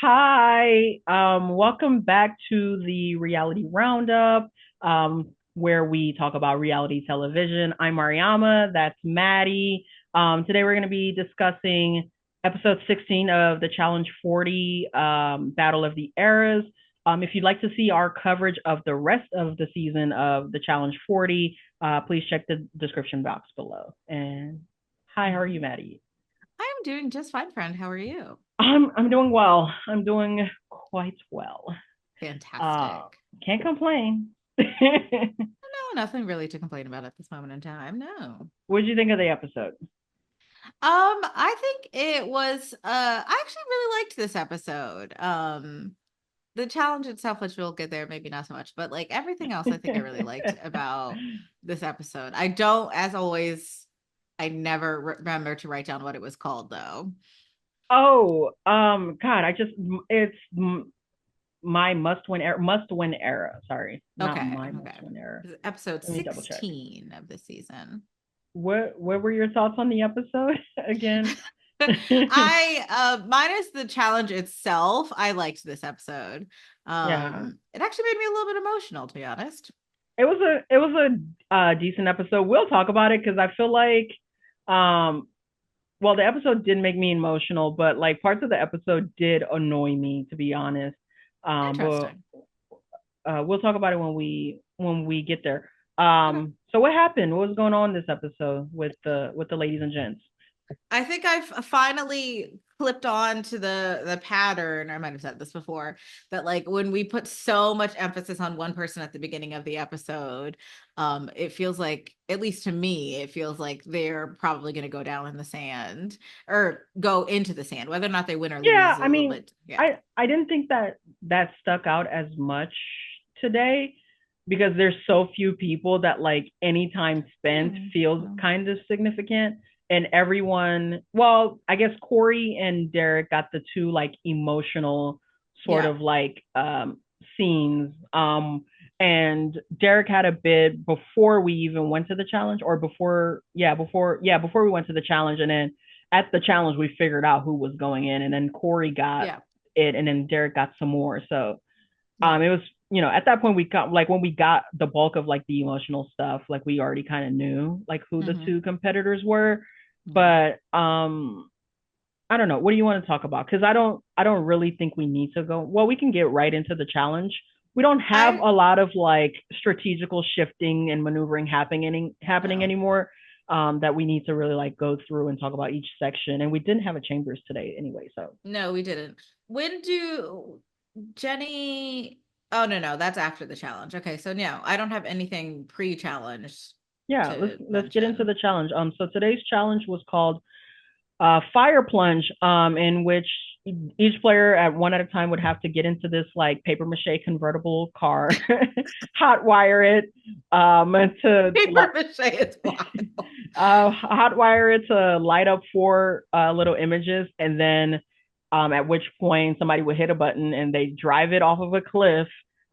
Hi, welcome back to the Reality Roundup, where we talk about reality television. I'm Mariama, that's Maddie. Today we're going to be discussing episode 16 of the Challenge 40 Battle of the Eras. If you'd like to see our coverage of the rest of the season of the Challenge 40, please check the description box below. And hi, how are you, Maddie? I am doing just fine, friend. How are you? I'm doing well. I'm doing quite well. Uh, Fantastic. can't complain. No, nothing really to complain about at this moment in time. No. What did you think of the episode? I think it was I actually really liked this episode. The challenge itself, which we'll get there, maybe not so much, but like everything else I think I really liked about this episode. I don't, as always, I never remember to write down what it was called though. Oh, God, it's my must win era. Sorry, not Okay, my must okay. win era. Episode Let me double check. 16 of the season. What were your thoughts on the episode again? I minus the challenge itself, I liked this episode. Yeah, It actually made me a little bit emotional, to be honest. it was a decent episode. We'll talk about it because I feel like um well, the episode did make me emotional, but like parts of the episode did annoy me, to be honest. But Interesting. we'll talk about it when we get there. Okay. So what happened? What was going on this episode with the ladies and gents? I think I've finally clipped on to the pattern. I might have said this before, that like when we put so much emphasis on one person at the beginning of the episode, it feels like, at least to me, it feels like they're probably going to go down in the sand or go into the sand. Whether or not they win or lose Yeah, is a I little mean, bit, yeah. I didn't think that stuck out as much today because there's so few people that like any time spent Hmm. feels kind of significant. And everyone, well, I guess Corey and Derek got the two like emotional sort Yeah. of like scenes. And Derek had a bid before we even went to the challenge, or before we went to the challenge, and then at the challenge we figured out who was going in, and then Corey got Yeah. it, and then Derek got some more. So Yeah. it was, at that point we got like when we got the bulk of like the emotional stuff, like we already kind of knew like who the Hmm. two competitors were. Yeah. But I don't know. What do you want to talk about? Because I don't really think we need to go. Well, we can get right into the challenge. We don't have I a lot of like strategical shifting and maneuvering happening no. anymore. That we need to really like go through and talk about each section. And we didn't have a chambers today anyway. So No, we didn't. When do Jenny? Oh no, no, that's after the challenge. Okay, so no, I don't have anything pre-challenge yeah, let's to let's get into mention. the challenge. So today's challenge was called Fire Plunge, in which each player at one at a time would have to get into this like paper mache convertible car, hot wire it to Paper mache is wild. hot wire it to light up four little images, and then at which point somebody would hit a button and they drive it off of a cliff,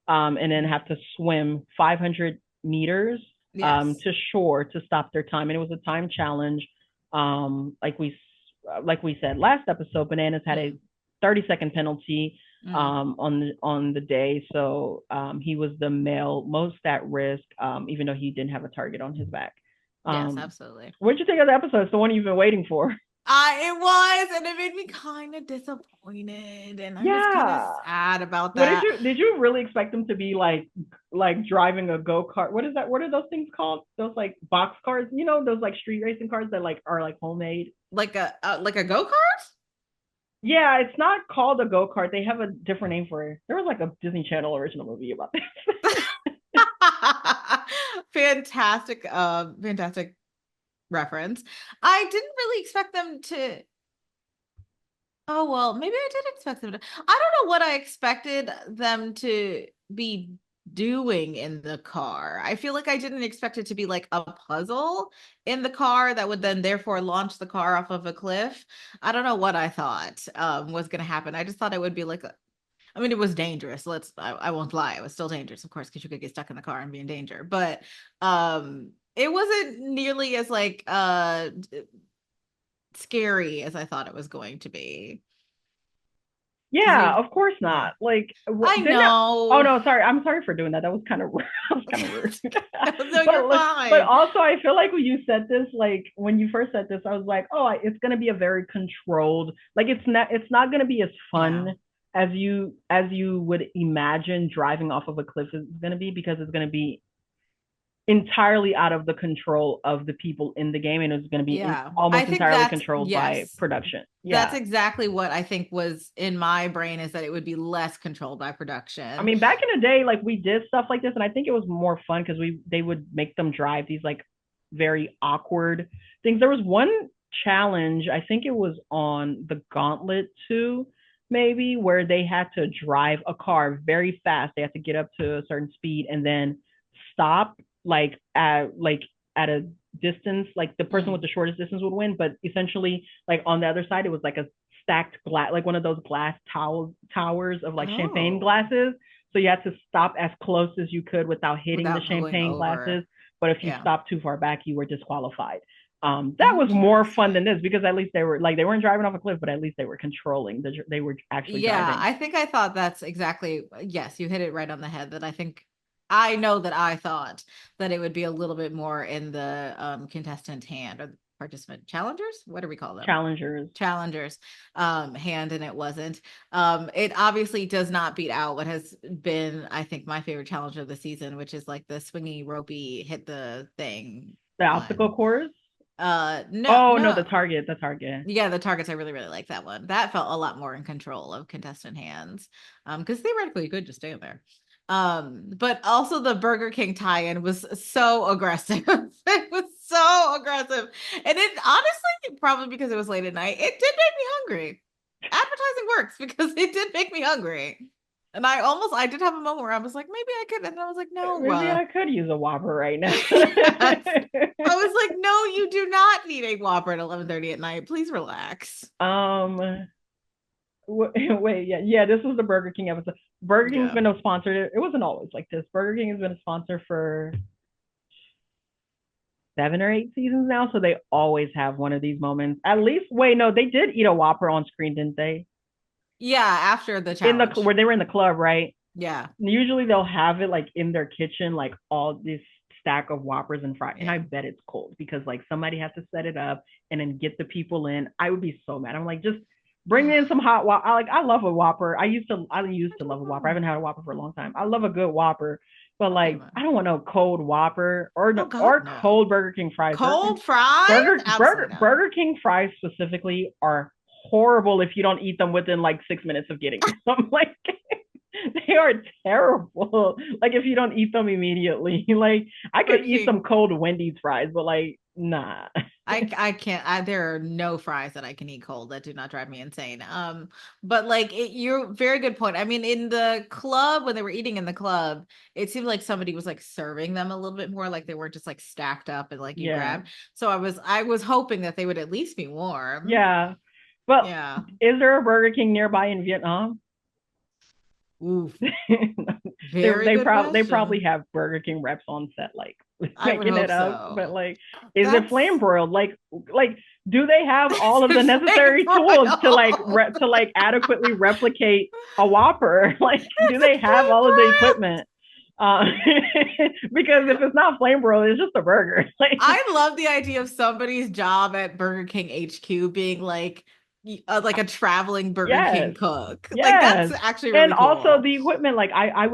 and then have to swim 500 meters Yes. to shore to stop their time. And it was a time challenge. Um, like we like we said last episode, Bananas had a Mm, 30-second penalty mm. on the day, so he was the male most at risk, even though he didn't have a target on his back. Yes, Um, absolutely. what did you think of the episode? It's the one you've been waiting for. It was, and it made me kind of disappointed, and I'm just kind of Yeah. sad about What did that. you really expect them to be like driving a go-kart? What is that? What are those things called? Those like box cars, those like street racing cars that like are like homemade. Like a go-kart? Yeah, it's not called a go-kart. They have a different name for it. There was like a Disney Channel original movie about this. Fantastic reference. I didn't really expect them to. Oh, well, maybe I did expect them to. I don't know what I expected them to be doing in the car. I feel like I didn't expect it to be like a puzzle in the car that would then therefore launch the car off of a cliff. I don't know what I thought was going to happen. I just thought it would be like I mean, it was dangerous. I won't lie. It was still dangerous, of course, because you could get stuck in the car and be in danger. But it wasn't nearly as like scary as I thought it was going to be. because Yeah, you, of course yeah, not. Like, I didn't I, oh know. no, sorry. I'm sorry for doing that. That was kind of rude. That was kind of rude. No, you're But fine. also, I feel like when you said this, like when you first said this, I was like, oh, it's gonna be a very controlled. Like, it's not gonna be as Yeah. fun as you would imagine driving off of a cliff is gonna be, because it's gonna be entirely out of the control of the people in the game, and it's going to be Yeah. I almost think entirely that's, controlled by yes. production. That's Yeah. exactly what I think was in my brain, is that it would be less controlled by I production. mean, back in the day, like we did stuff like this, and I think it was more fun because they would make them drive these like very awkward things. There was one challenge, I think it was on the Gauntlet 2, maybe, where they had to drive a car very fast. They had to get up to a certain speed and then stop at a distance. Like the person with Mm. the shortest distance would win, but essentially, like on the other side, it was like a stacked glass, like one of those glass towers of like champagne Oh, glasses. So you had to stop as close as you could without hitting the without going champagne over. glasses. But if you Yeah. stopped too far back, you were disqualified. That was more fun than Interesting. this, because at least they were like, they weren't driving off a cliff, but at least they were controlling. They were actually Yeah, driving. I think I thought that's exactly, yes, you hit it right on the head. That I think, I know that I thought that it would be a little bit more in the contestant hand, or the participant challengers. What do we call them? Challengers. Challengers hand, and it wasn't. It obviously does not beat out what has been, I think, my favorite challenge of the season, which is like the swingy ropey hit the thing The obstacle one. course. No, Oh no, the no. target, the target. Yeah, the targets, I really, really like that one. That felt a lot more in control of contestant hands. Because theoretically you could just stand there. But also the Burger King tie-in was so aggressive. It was so aggressive. And it honestly, probably because it was late at night, it did make me hungry. Advertising works because it did make me hungry. And I did have a moment where I was like, maybe I could, and then I was like, no, Maybe I could use a Whopper right now. yes. I was like, no, you do not need a Whopper at 11:30 at night. Please relax. um, wait, yeah, yeah. This was the Burger King episode. Burger King's Yeah. been a sponsor. It wasn't always like this. Burger King has been a sponsor for 7 or 8 seasons now, so they always have one of these moments. At least, wait, no, they did eat a Whopper on screen, didn't they? Yeah, after the In the challenge. where they were in the club, right? Yeah. Usually they'll have it like in their kitchen, like all this stack of Whoppers and fries. And I Yeah. bet it's cold because like somebody has to set it up and then get the people in. I would be so mad. I'm like, just bring me in some hot Whopper. I love a Whopper. I used to love a Whopper. I haven't had a Whopper for a long time. I love a good Whopper. But like, Same. I don't want no cold Whopper or Oh no, God, or no. cold Burger King fries. Cold fries? Absolutely not. Burger King fries specifically are horrible if you don't eat them within like 6 minutes of getting them. Like, they are terrible. Like if you don't eat them immediately, like I could Burger eat some King. cold Wendy's fries, but like nah. I can't, there are no fries that I can eat cold that do not drive me insane. But like you're very good point. I mean, in the club, when they were eating in the club, it seemed like somebody was like serving them a little bit more, like they weren't just like stacked up and like you Yeah, grab. So I was hoping that they would at least be warm. yeah. But Yeah. is there a Burger King nearby in Vietnam? Oof. they Very good they probably question. have Burger King reps on set, like I would making hope it up. But so. like, is it flame That's broiled? Like, do they have all of the flame necessary tools to broiled. to like adequately replicate a Whopper? Like, do It's a they have flame all of the broiled. equipment? Uh, because if it's not flame broiled, it's just a burger. Like, I love the idea of somebody's job at Burger King HQ being like a traveling Burger King yes, cook. Like that's yes. actually And really also cool. the equipment, like I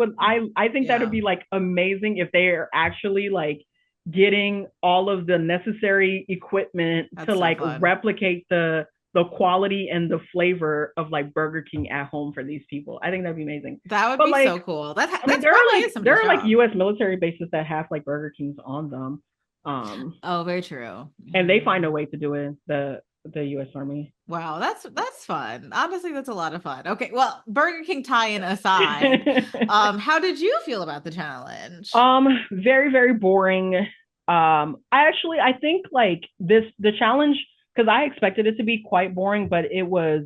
think that would Yeah, be like amazing if they are actually like getting all of the necessary equipment to that's so like fun. replicate the quality and the flavor of like Burger King at home for these people. I think that'd be amazing. That would But be like, so cool. I mean, That's probably is there somebody's are like job. US military bases that have like Burger Kings on them. Um Oh, very true. and they find Yeah. a way to do it, the US Army. Wow, that's fun. Honestly, that's a lot of fun. Okay, well, Burger King tie-in aside, how did you feel about the challenge? Very, very boring. I think like the challenge, because I expected it to be quite boring, but it was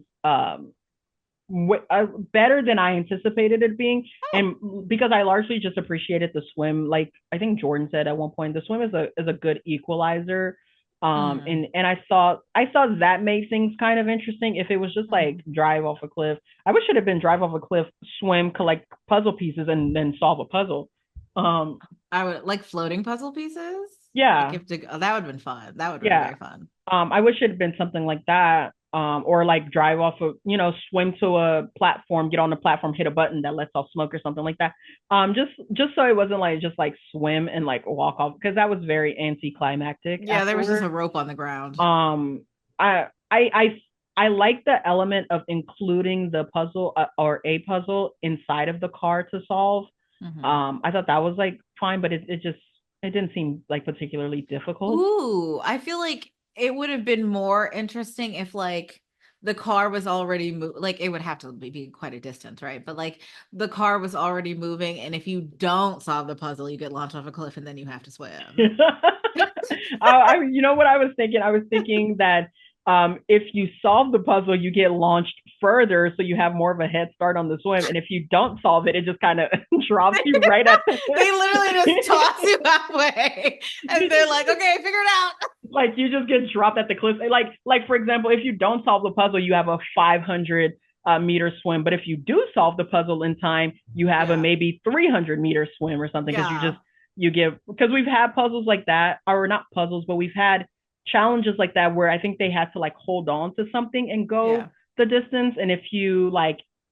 better than I anticipated it being, Oh, and because I largely just appreciated the swim. Like I think Jordan said at one point, the swim is a good equalizer Mm. And I saw that made things kind of interesting. If it was just like Mm. drive off a cliff, I wish it had been drive off a cliff, swim, collect puzzle pieces, and then solve a puzzle. Um, I would like floating puzzle pieces. Like yeah, if to, oh, that would have been fun. That would have been yeah. very fun. I wish it had been something like that. Or like drive off of, swim to a platform, get on the platform, hit a button that lets off smoke or something like that. Just so it wasn't like just like swim and like walk off because that was very anticlimactic Yeah, there was just a afterward. rope on the ground. Um, I like the element of including the puzzle or a puzzle inside of the car to solve. Hmm. I thought that was like fine, but it didn't seem like particularly difficult. Ooh, I feel like it would have been more interesting if like the car was already like it would have to be quite a distance, right? But like the car was already moving, and if you don't solve the puzzle, you get launched off a cliff and then you have to swim. You know what I was thinking? I was thinking that if you solve the puzzle, you get launched further, so you have more of a head start on the swim. And if you don't solve it, it just kind of drops you right at the They literally just toss you halfway, and they're like, "Okay, figure it out." like you just get dropped at the cliff. Like for example, if you don't solve the puzzle, you have a 500 meter swim. But if you do solve the puzzle in time, you have a Yeah, maybe 300-meter swim or something because yeah, you give because we've had puzzles like that, or not puzzles, but we've had challenges like that where I think they had to like hold on to something and yeah. go the distance. And if you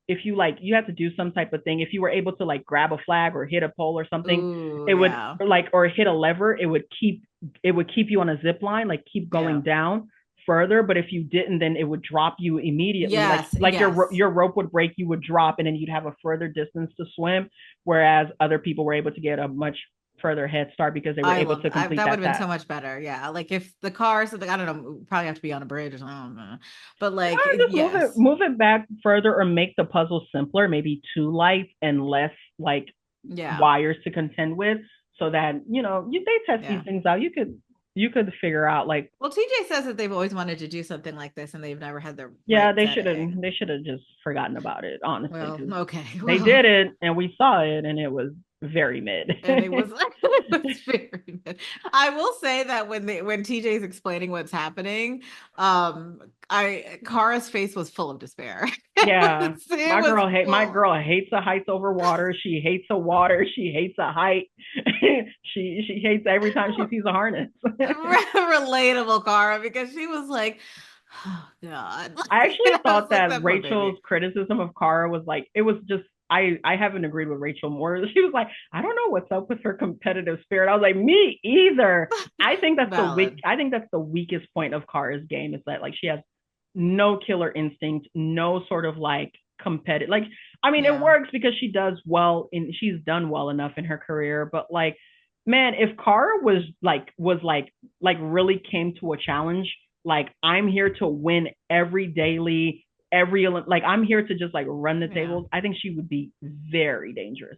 you have to do some type of thing, if you were able to like grab a flag or hit a pole or something, Ooh, it would yeah, like or hit a lever, it would keep you on a zip line, like keep yeah. going down further. But if you didn't, then it would drop you immediately. Like Yes, like yes, your rope would break, you would drop, and then you'd have a further distance to swim. Whereas other people were able to get a much further head start because they were able to complete that would that have been task. so much better. Yeah. Like if the cars, like, I don't know, probably have to be on a bridge or something. I don't know. But like, Just move it yes. move it back further or make the puzzle simpler, maybe two lights and less like Yeah. wires to contend with, so that they test these Yeah. things out. You could figure out like, Well, TJ says that they've always wanted to do something like this and they've never had the yeah, right they should have setting. they should have just forgotten about it, honestly, Well, because okay. they Well, did it and we saw it and it was very mid. and it was it was very good. I will say that when TJ's explaining what's happening, I Kara's face was full of despair. Yeah, It was my full. girl hates the heights over water. She hates the water. She hates the height. She hates every time she sees a harness. Relatable, Cara, because she was like, "Oh God," I and actually I was thought like, that "That poor Rachel's baby." criticism of Cara was like, it was just, I haven't agreed with Rachel more. She was like, I don't know what's up with her competitive spirit. I was like, me either. Valid. I think that's the weakest point of Cara's game, is that like she has no killer instinct, no sort of like competitive, like, I mean, it Yeah. works because she's done well enough in her career, but like, man, if Cara was like really came to a challenge, like I'm here to win every daily, like I'm here to just like run the Yeah. tables, I think she would be very dangerous.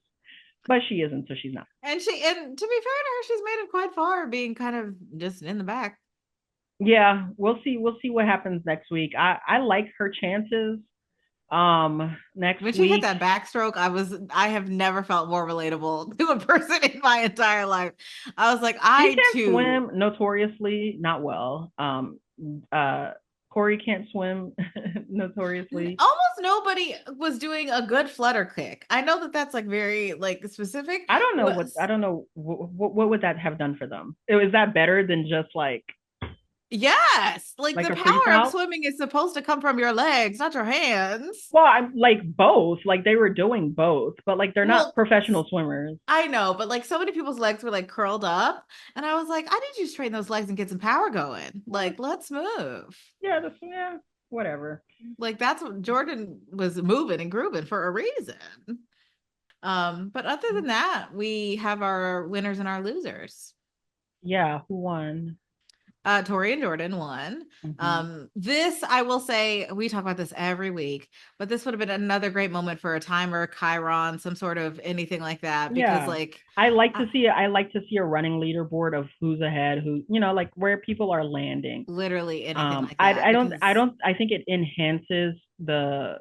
But she isn't, so she's not. And to be fair to her, she's made it quite far being kind of just in the back. Yeah, we'll see what happens next week. I like her chances. Next When she hit week, that backstroke, I have never felt more relatable to a person in my entire life. I was like, she I can't too. swim notoriously, not well. Uh Corey can't swim notoriously. Almost nobody was doing a good flutter kick. I know that that's like very like specific. I Was don't know what would that have done for them. Is that better than just Yes, like like the a power of freestyle? swimming is supposed to come from your legs, not your hands. Well, I'm like both. Like they were doing both, but like they're not Well, professional swimmers. I know, but like so many people's legs were like curled up, and I was like, I need you to straighten those legs and get some power going. Yeah, Like, let's move. yeah, whatever. Like that's what Jordan was moving and grooving for a reason. But other than that, we have our winners and our losers. Yeah, who won? Tori and Jordan won. Hmm. This I will say we talk about this every week, but this would have been another great moment for a timer, Chiron, some sort of anything like that, because Yeah. like I I like to see a running leaderboard of who's ahead, who, like where people are landing. literally anything like that, I because don't I think it enhances the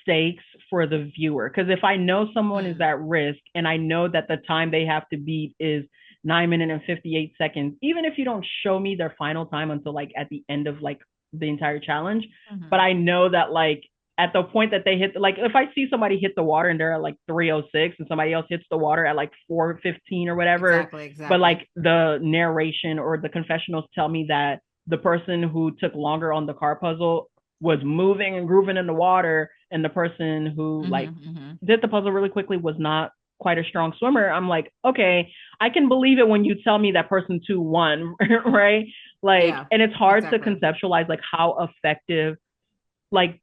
stakes for the viewer, because if I know someone is mm, at risk and I know that the time they have to beat is 9 minute and 58 seconds, even if you don't show me their final time until like at the end of like the entire challenge. But Mhm. I know that like at the point that they hit, like if I see somebody hit the water and they're at like 3:06 and somebody else hits the water at like 4:15 or whatever, Exactly, but exactly. like the narration or the confessionals tell me that the person who took longer on the car puzzle was moving and grooving in the water, and the person who like Hmm, hmm. did the puzzle really quickly was not quite a strong swimmer. I'm like, okay, I can believe it when you tell me that person two won, right? Like, Yeah, and it's hard to exactly. conceptualize like how effective, like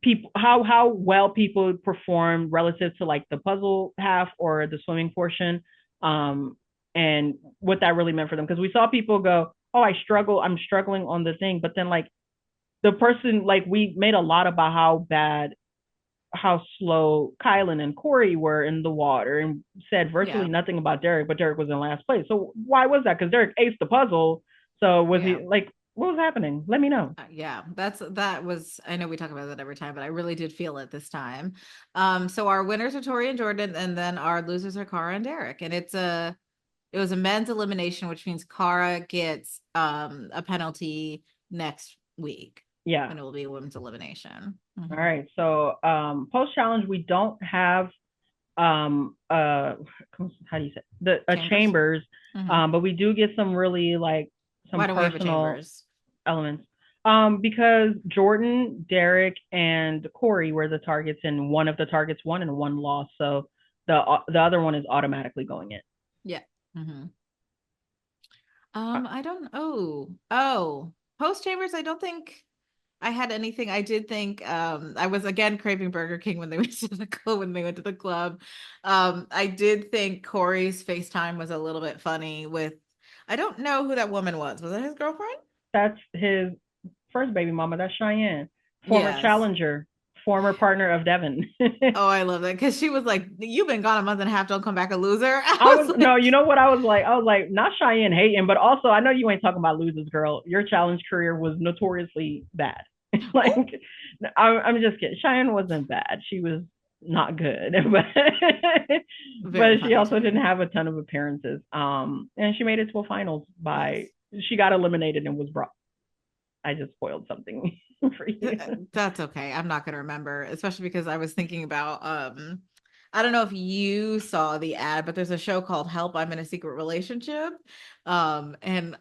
people, how well people perform relative to like the puzzle half or the swimming portion, um, and what that really meant for them. Because we saw people go, oh, I'm struggling on the thing, but then like the person, like we made a lot about how slow Kylan and Corey were in the water and said virtually Yeah, nothing about Derek, but Derek was in last place. So why was that? Because Derek aced the puzzle. So was he yeah. like, what was happening? Let me know. Yeah, that was, I know we talk about that every time, but I really did feel it this time. So our winners are Tori and Jordan, and then our losers are Cara and Derek. And it was a men's elimination, which means Cara gets a penalty next week, Yeah. and it will be a women's elimination. All Hmm. right. So post challenge, we don't have uh how do you say the Chambers. chambers, Hmm. but we do get some really like some Why don't we have a personal Chambers? elements. Because Jordan, Derek, and Corey were the targets, and one of the targets won and one lost. So the other one is automatically going in. Yeah. Hmm. Uh, I don't. Oh, post Chambers. I don't think I had anything. I did think I was again craving Burger King when they went to the club when they went to the club. I did think Corey's FaceTime was a little bit funny with I don't know who that woman was. Was that his girlfriend? that's his first baby mama. That's Cheyenne, former Yes. challenger, former partner of Devin. Oh, I love that because she was like, "You've been gone a month and a half. Don't come back a loser." I I was was no, like, you know what I was like? I was like, not Cheyenne hating, but also I know you ain't talking about losers, girl. Your challenge career was notoriously bad. Like, "Oh, I'm just kidding. Cheyenne wasn't bad. She was not good, but very she funny to also didn't me." have a ton of appearances. And she made it to a finals by Yes. she got eliminated and was brought. I just spoiled something for you. That's okay. I'm not gonna remember, especially because I was thinking about I don't know if you saw the ad, but there's a show called Help, I'm in a Secret Relationship. And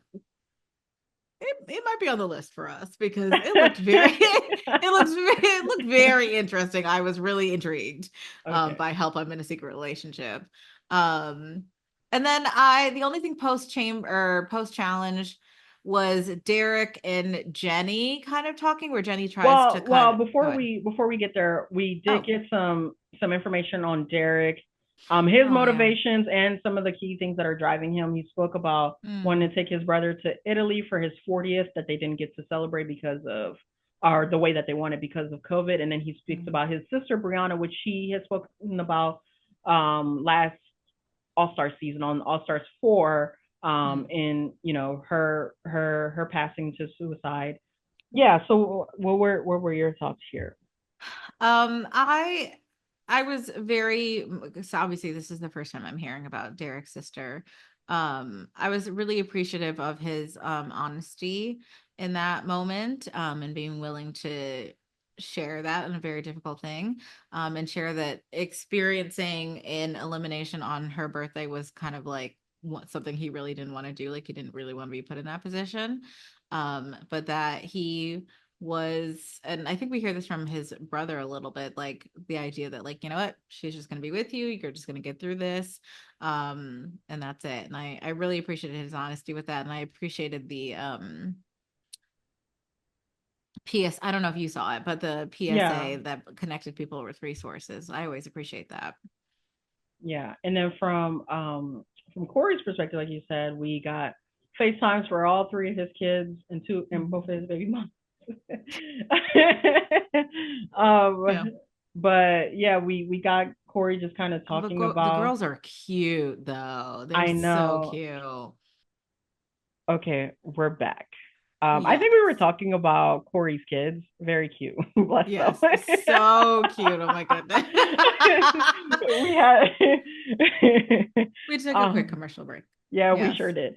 it might be on the list for us because it looked very it looked very interesting. I was really intrigued Okay. by Help, I'm in a Secret Relationship. Um and then I the only thing post challenge was Derek and Jenny kind of talking where Jenny tries to Well, go ahead. before we get there, we did Oh, get some information on Derek, his oh yeah. motivations and some of the key things that are driving him. He spoke about Mm, wanting to take his brother to Italy for his 40th that they didn't get to celebrate because of or the way that they wanted because of COVID. And then he speaks mm, about his sister Brianna, which he has spoken about last All Star season on All Stars 4, mm. in her passing to suicide. Yeah. So what were your thoughts here? Um, I I was very so obviously this is the first time I'm hearing about Derek's sister. I was really appreciative of his honesty in that moment, and being willing to share that in a very difficult thing, and share that experiencing an elimination on her birthday was kind of like something he really didn't want to do, like he didn't really want to be put in that position. But that he was, and I think we hear this from his brother a little bit, like the idea that like, you know what, she's just going to be with you, you're just going to get through this, and that's it. And I really appreciated his honesty with that, and I appreciated the PS, I don't know if you saw it, but the Yeah, PSA that connected people with resources, I always appreciate that. yeah. And then from Corey's perspective, like you said, we got FaceTimes for all three of his kids and two and both of Mhm. his baby moms. Yeah, But yeah, we got Corey just kind of talking the about. girls are cute though, they're I so know. cute. Okay, we're back. I think we were Yes. talking about Corey's kids. Very cute. Bless them. Yes, so cute. Oh my goodness. we had We took a quick um, commercial break. yeah, we sure Yes. did.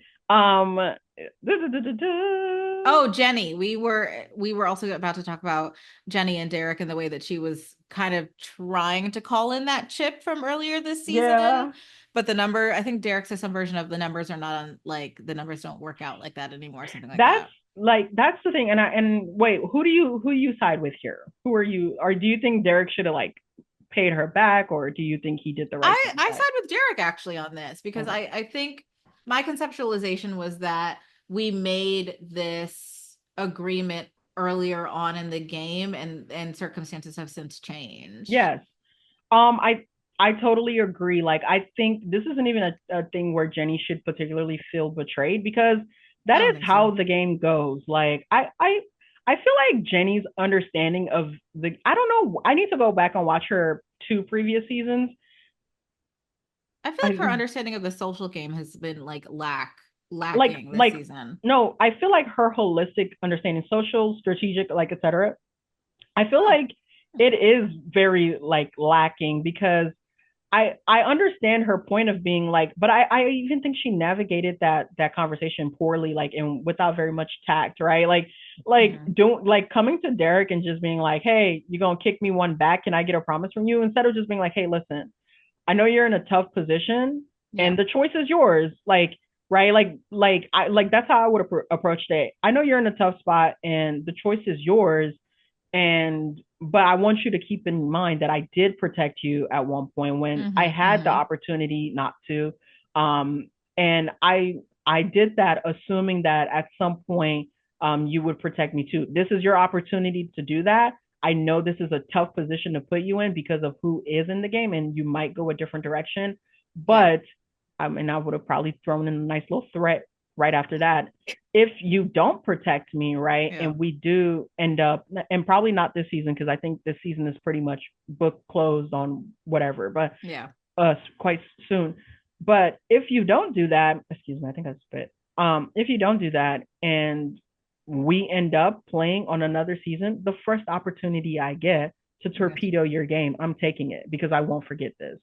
Du-du-du-du-du. Oh, Jenny. We were also about to talk about Jenny and Derek and the way that she was kind of trying to call in that chip from earlier this season. Yeah, But I think Derek says some version of the numbers are not on, like the numbers don't work out like that anymore, something like that's that. that's the thing. And wait, who do you side with here? Who are you? Or do you think Derek should have like paid her back, or do you think he did the right thing I by? side with Derek actually on this because Okay. I think my conceptualization was that we made this agreement earlier on in the game and circumstances have since changed. Yes. I totally agree. Like I think this isn't even a thing where Jenny should particularly feel betrayed because I that don't is think so. how the game goes. Like I feel like Jenny's understanding of the I don't know, I need to go back and watch her two previous seasons. I feel like her I understanding of the social game has been like like lacking this like season. no, I feel like her holistic understanding, social, strategic, like etc. I feel Oh, like it is very like lacking because I understand her point of being like, but I even think she navigated that conversation poorly, like and without very much tact, right? Like mhm. don't like coming to Derek and just being like, hey, you're gonna kick me one back, can I get a promise from you? Instead of just being like, hey, listen, I know you're in a tough position and Yeah. the choice is yours. Like, right? Like that's how I would approach it. I know you're in a tough spot and the choice is yours and but I want you to keep in mind that I did protect you at one point when I Mm-hmm. had the Mm-hmm. opportunity not to. And I did that assuming that at some point you would protect me too. This is your opportunity to do that. I know this is a tough position to put you in because of who is in the game and you might go a different direction. Yeah. But and I would have probably thrown in a nice little threat right after that. If you don't protect me, right, Yeah. and we do end up, and probably not this season because I think this season is pretty much book closed on whatever, but Yeah. quite soon. But if you don't do that, excuse me, I think I spit. If you don't do that, and we end up playing on another season, the first opportunity I get to Yes. torpedo your game, I'm taking it because I won't forget this.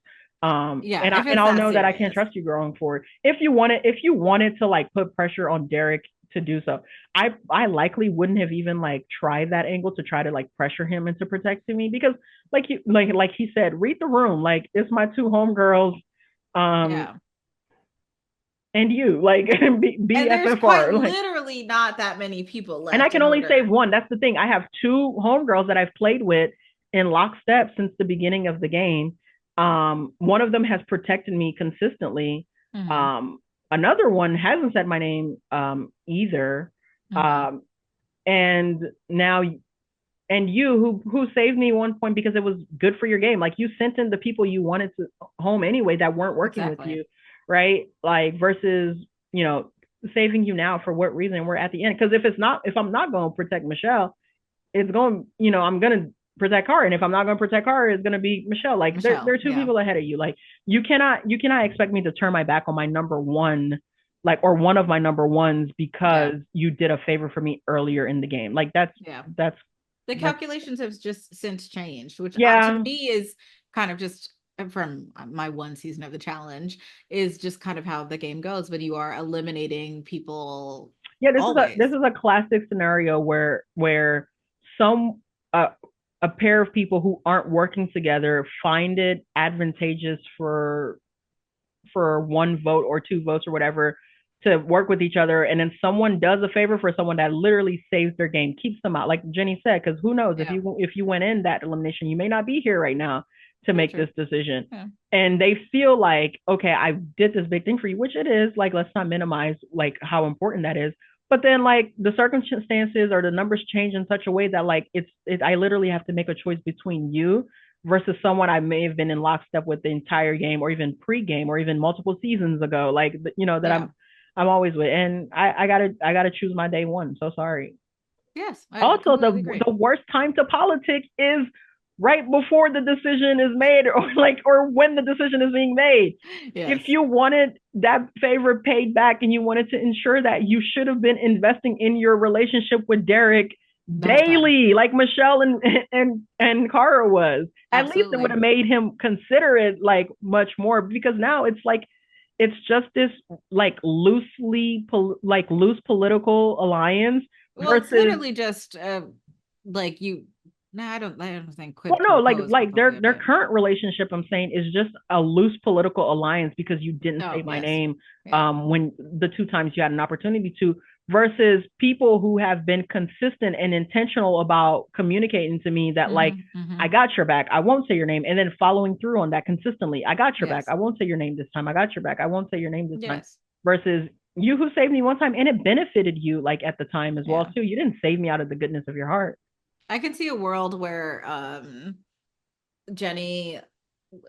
Yeah. If And it's I'll that know that I can't serious. trust you going forward. If you wanted to like put pressure on Derek to do so, I likely wouldn't have even like tried that angle to try to like pressure him into protecting me because like he said, read the room. Like it's my two homegirls, um, Yeah. and you like And there's quite BFFR like. literally not that many people And I left can in only save order. one. That's the thing. I have two homegirls that I've played with in lockstep since the beginning of the game. One of them has protected me consistently. Mm-hmm. Um, Another one hasn't said my name either. Mm-hmm. Um, and now and you who saved me one point because it was good for your game. Like you sent in the people you wanted to home anyway that weren't working with Exactly. you, right? Like versus you know saving you now for what reason we're at the end. Because if I'm not going to protect Michelle, it's going I'm going to protect Cara, and if I'm not going to protect Cara, it's going to be Michelle. Like there Michelle. are two Yeah. people ahead of you. Like you cannot expect me to turn my back on my number one. Like or one of my number ones Yeah. because you did a favor for me earlier in the game. Like that's Yeah. that's The that's calculations have just since changed, which to yeah. me is kind of just from my one season of the challenge is just kind of how the game goes when you are eliminating people Yeah, this always. is a classic scenario where some a pair of people who aren't working together find it advantageous for one vote or two votes or whatever to work with each other, and then someone does a favor for someone that literally saves their game, keeps them out, like Jenny said, because who knows Yeah. if you went in that elimination, you may not be here right now to Yeah, make true. this decision. Yeah. And they feel like, okay, I did this big thing for you, which it is. Like, let's not minimize like how important that is. But then like the circumstances or the numbers change in such a way that like I literally have to make a choice between you versus someone I may have been in lockstep with the entire game or even pre-game or even multiple seasons ago. Like that Yeah. I'm always with, and I gotta choose my day one. So sorry. Yes, I Also, completely agree. the worst time to politic is right before the decision is made, or when the decision is being made. If Yes. you wanted that favor paid back and you wanted to ensure that, you should have been investing in your relationship with Derek the whole time. daily, like Michelle and Cara was. At least it would Absolutely. have made him consider it like much more because now it's like it's just this like like loose political alliance Well, it's versus literally just like you. No, I don't think well, quid no, pro quo is like appropriate, their but current relationship, I'm saying, is just a loose political alliance because you didn't say oh my yes, name yeah. when the two times you had an opportunity to, versus people who have been consistent and intentional about communicating to me that like Mm-hmm, mm-hmm. I got your back, I won't say your name, and then following through on that consistently. I got your back, Yes, I won't say your name this time. I got your back, I won't say your name this time. yes, Versus you who saved me one time and it benefited you like at the time as well yeah. too. You didn't save me out of the goodness of your heart. I can see a world where Jenny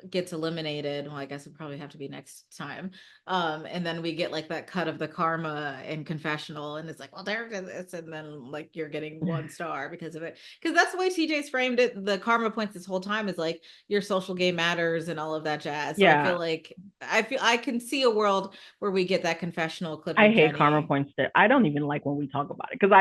gets eliminated. Well, I guess it probably have to be next time. And then we get like that cut of the karma and confessional, and it's like, well, Derek did this, and then like you're getting 1 star because of it. Because that's the way TJ's framed it. The karma points this whole time is like your social game matters and all of that jazz. So Yeah, I feel I can see a world where we get that confessional clip I of hate karma Jenny. points that I don't even like when we talk about it because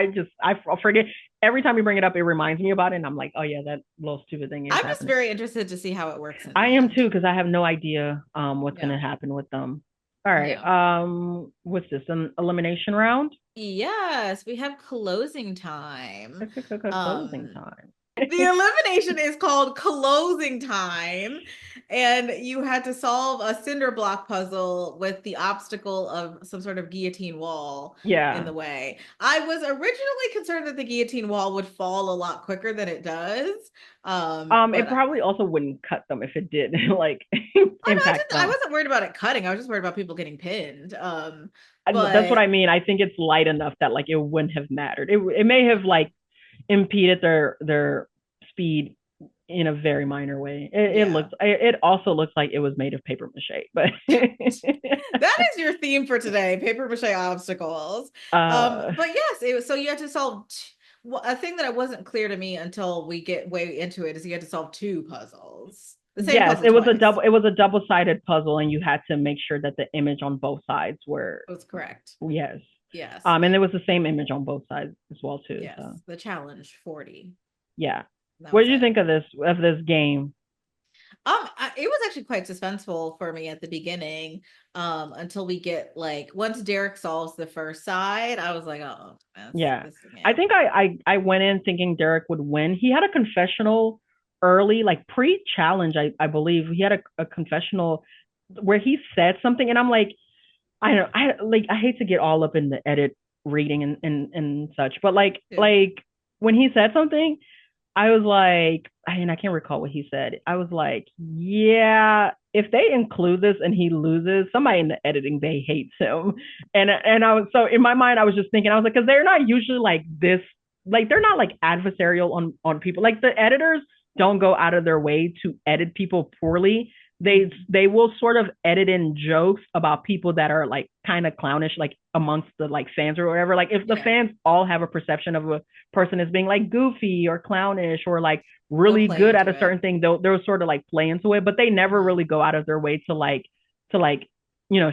I forget every time you bring it up. It reminds me about it, and I'm like, oh yeah, that little stupid thing is I'm just happening. very interested to see how it works in I the am end. too because I have no idea what's Yeah. gonna happen with them. All right, Yeah. what's this? An elimination round? Yes, we have closing time. Closing Um, time. the elimination is called closing time, and you had to solve a cinder block puzzle with the obstacle of some sort of guillotine wall in Yeah. the way. I was originally concerned that the guillotine wall would fall a lot quicker than it does. It But probably also wouldn't cut them if it did like oh no, impact I them. wasn't worried about it cutting. I was just worried about people getting pinned. That's what I But mean. I think it's light enough that like it wouldn't have mattered. It may have okay. like impeded their speed in a very minor way. It Yeah. looks. It also looks like it was made of paper mache, but That is your theme for today, paper mache obstacles. uh, But yes, it was so you had to solve a thing that it wasn't clear to me until we get way into it is you had to solve 2 puzzles. The same yes, puzzle twice. it was a double sided puzzle, and you had to make sure that the image on both sides were That was correct. yes. Yes. And there was the same image on both sides as well too. Yes. So The challenge 40. yeah. That What was did you it. think of this game? It was actually quite suspenseful for me at the beginning, until we get like once Derek solves the first side, I was like, oh, Yeah. this I yeah, think I went in thinking Derek would win. He had a confessional early, like pre-challenge, I believe. He had a confessional where he said something and I'm like, I don't I like I hate to get all up in the edit reading and such, but yeah, when he said something, I was like, I mean, I can't recall what he said. I was like, yeah, if they include this and he loses, somebody in the editing bay hates him. And I was so in my mind, I was just thinking, I was like, because they're not usually like this, like they're not like adversarial on people. Like the editors don't go out of their way to edit people poorly. mhm, They will sort of edit in jokes about people that are like kind of clownish, like amongst the like fans or whatever. Like if the yeah, fans all have a perception of a person as being like goofy or clownish or like they'll really play good at into a certain it. thing, they'll sort of like play into it, but they never Mhm. really go out of their way to like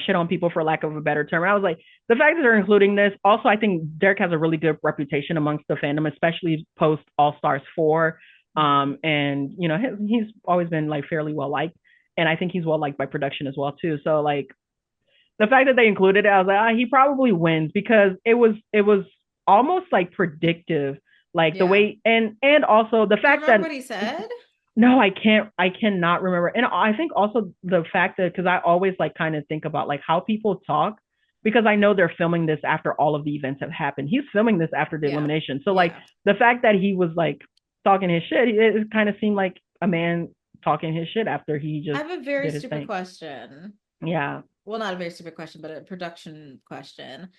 shit on people for lack of a better term. And I was like, the fact that they're including this, also I think Derek has a really good reputation amongst the fandom, especially post All Stars 4. Mhm. And he's always been like fairly well liked, and I think he's well liked by production as well too. So like the fact that they included it, I was like, he probably wins because it was almost like predictive, like the Yeah. way and also the Do you fact remember that what he said? no, I cannot remember, and I think also the fact that because I always like kind of think about like how people talk because I know they're filming this after all of the events have happened. He's filming this after the Yeah. elimination, so like Yeah. the fact that he was like talking his shit, it kind of seemed like a man talking his shit after he I just have a very did his stupid thing. question. Yeah, Well, not a very stupid question, but a production question.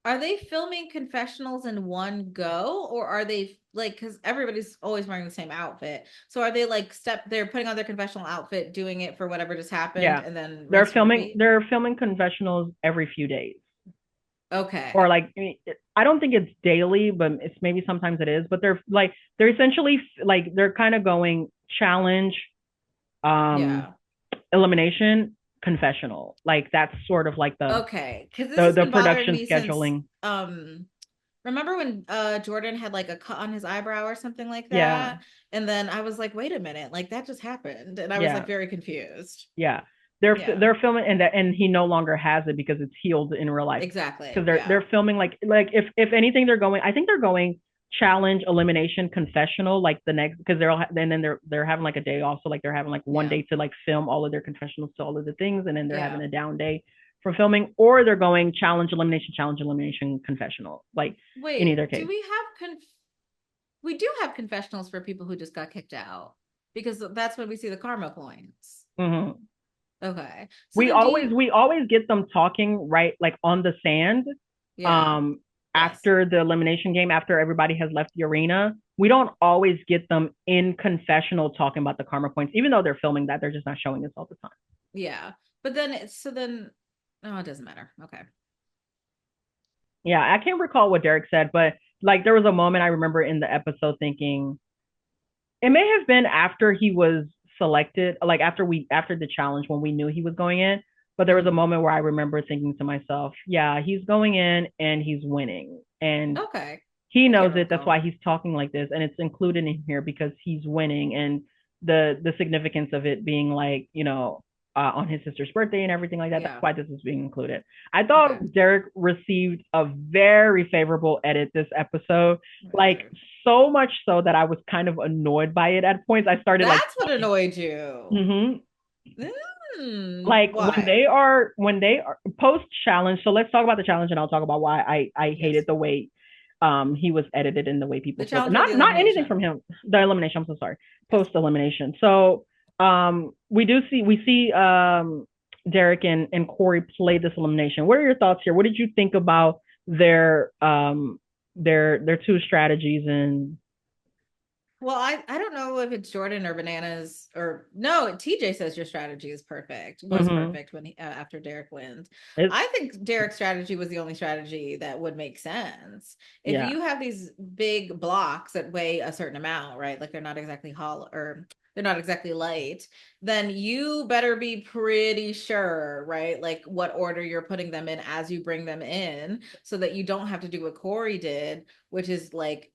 Are they filming confessionals in one go, or are they like because everybody's always wearing the same outfit? So are they like they're putting on their confessional outfit, doing it for whatever just happened, yeah. and then They're rinse and filming repeat? they're filming confessionals every few days. Or Okay. like I don't think it's daily, but it's maybe sometimes it is. But they're essentially like they're kind of going challenge, um, Yeah. elimination, confessional. Like that's sort of like Okay. Because this has the been bothering production me since scheduling. remember when Jordan had like a cut on his eyebrow or something like Yeah, that? And then I was like, wait a minute, like that just happened. And I was like yeah, very confused. yeah. Yeah, They're filming and he no longer has it because it's healed in real life. exactly. Because Yeah. they're filming like if anything they're going I think they're going challenge elimination confessional like the next because then they're having like a day off so like they're having like one Yeah. day to like film all of their confessionals to all of the things and then they're having Yeah. a down day for filming or they're going challenge elimination confessional like in either Wait, do case. we have we do have confessionals for people who just got kicked out because that's when we see the karma points. Mm-hmm. Okay. So we then do always you, we always get them talking right like on the sand yeah. um Yes. after the elimination game after everybody has left the arena. We don't always get them in confessional talking about the karma points even though they're filming that they're just not showing us all the time. Yeah. But then so then no, it doesn't matter. Okay. Yeah, I can't recall what Derek said, but like there was a moment I remember in the episode thinking it may have been after he was selected, like after the challenge when we knew he was going in. But there was a Mhm. moment where I remember thinking to myself, yeah, he's going in and he's winning. And Okay. he I knows can't it. That's recall. why he's talking like this. And it's included in here because he's winning and the significance of it being like, on his sister's birthday and everything like that. That's Yeah. why this is being included. I thought Okay. Derek received a very favorable edit this episode. Like Whatever. so much so that I was kind of annoyed by it at points. I started like That's what annoyed you. mm-hmm. Like Why? when they are post challenge. So let's talk about the challenge and I'll talk about why I hated Yes. the way he was edited and the way The people spoke. challenge or the Not anything from elimination? him. The elimination, I'm so sorry. Yes. Post elimination. So we see Derek and Corey play this elimination. What are your thoughts here? What did you think about their two strategies and Well, I don't know if it's Jordan or Bananas or no, TJ says your strategy is perfect, was mm-hmm. perfect when after Derek wins. It's I think Derek's strategy was the only strategy that would make sense. If yeah. you have these big blocks that weigh a certain amount, right? Like they're not exactly hollow or they're not exactly light, then you better be pretty sure, right? Like what order you're putting them in as you bring them in so that you don't have to do what Corey did, which is like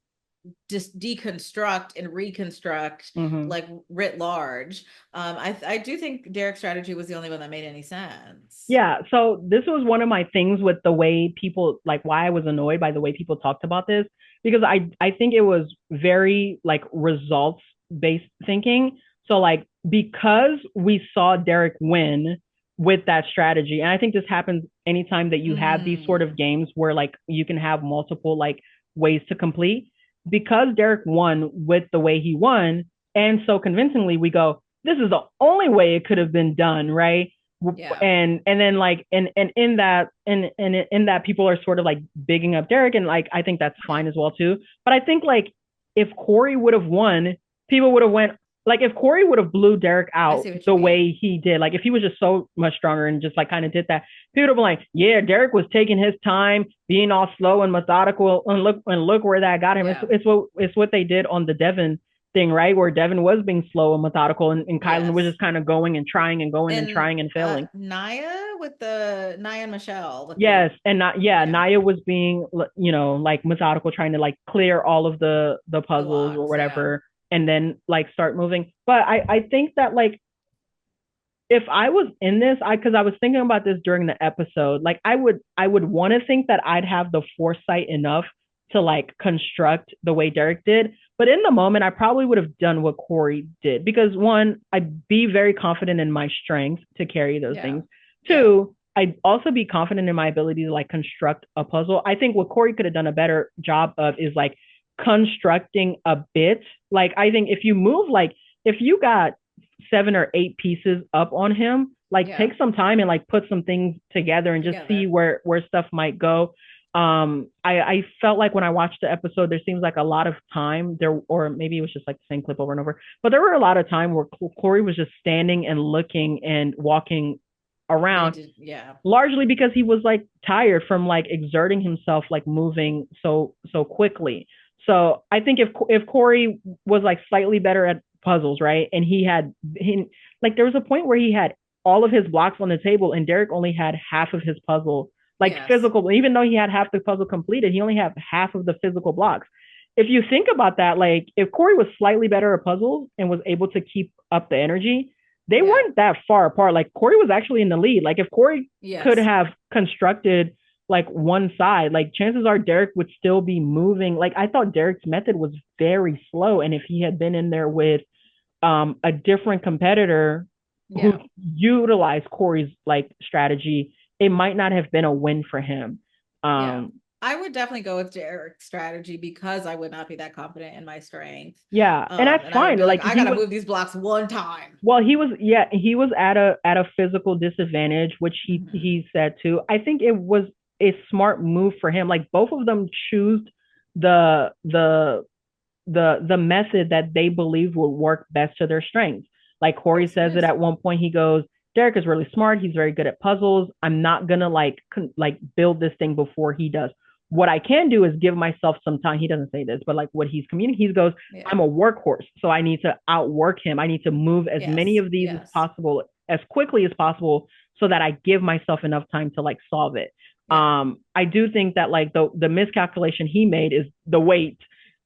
just deconstruct and reconstruct Mm-hmm. like writ large. I do think Derek's strategy was the only one that made any sense. Yeah, so this was one of my things with the way people like why I was annoyed by the way people talked about this because I think it was very like results based thinking. So like because we saw Derek win with that strategy, and I think this happens anytime that you have these sort of Mm, games where like you can have multiple like ways to complete. Because Derek won with the way he won, and so convincingly we go, this is the only way it could have been done, right? yeah. And then like and in that people are sort of like bigging up Derek and like I think that's Yeah. fine as well too. But I think like if Corey would have won, people would have went like if Corey would have blew Derek I out see what you the mean. way he did, like if he was just so much stronger and just like kind of did that, people would have been like, yeah, Derek was taking his time, being all slow and methodical, and look where that got him. Yeah. It's what they did on the Devin thing, right? Where Devin was being slow and methodical, and Kylan was Yes. just kind of going and trying and going and And trying and failing. Naya with the Naya and Michelle with the Yes, and not yeah, yeah, Naya was being like methodical, trying to like clear all of the the puzzles or blocks, yeah. whatever, and then like start moving. But I think that like if I was in this, because I was thinking about this during the episode, like I would want to think that I'd have the foresight enough to like construct the way Derek did. But in the moment, I probably would have done what Corey did because one, I'd be very confident in my strength to carry those Yeah. things. Yeah. Two, I'd also be confident in my ability to like construct a puzzle. I think what Corey could have done a better job of is like constructing a bit. Like I think if you move like if you got 7 or 8 pieces up on him, like Yeah. take some time and like put some things together and just see Together. where stuff might go. I felt like when I watched the episode, there seems like a lot of time there, or maybe it was just like the same clip over and over, but there were a lot of time where Corey was just standing and looking and walking And he around did, yeah. largely because he was like tired from like exerting himself like moving so quickly. So I think if Corey was like slightly better at puzzles, right, and he like there was a point where he had all of his blocks on the table and Derek only had half of his puzzle like Yes. physical. Even though he had half the puzzle completed, he only had half of the physical blocks. If you think about that, like if Corey was slightly better at puzzles and was able to keep up the energy, they Yeah. weren't that far apart. Like Corey was actually in the lead. Like if Corey could Yes. have constructed like one side, like chances are Derek would still be moving. Like I thought Derek's method was very slow, and if he had been in there with a different competitor who Yeah. utilized Corey's like strategy, it might not have been a win for him. Yeah. Um, I would definitely go with Derek's strategy because I would not be that confident in my strength. yeah, and that's And I would fine. be like, Like I he gotta was move these blocks one time. well, he was at a physical disadvantage, which Hmm. he said too. I think it was a smart move for him. Like both of them choose the the the method that they believe will work best to their strengths. Like Corey Yes, says it yes. at one point. He goes, Derek is really smart. He's very good at puzzles. I'm not gonna like build this thing before he does. What I can do is give myself some time. He doesn't say this, but like what he's communicating, he goes, Yeah. I'm a workhorse, so I need to outwork him. I need to move as many Yes. of these as Yes. possible, as quickly as possible, so that I give myself enough time to like solve it. Yeah. I do think that like the miscalculation he made is the weight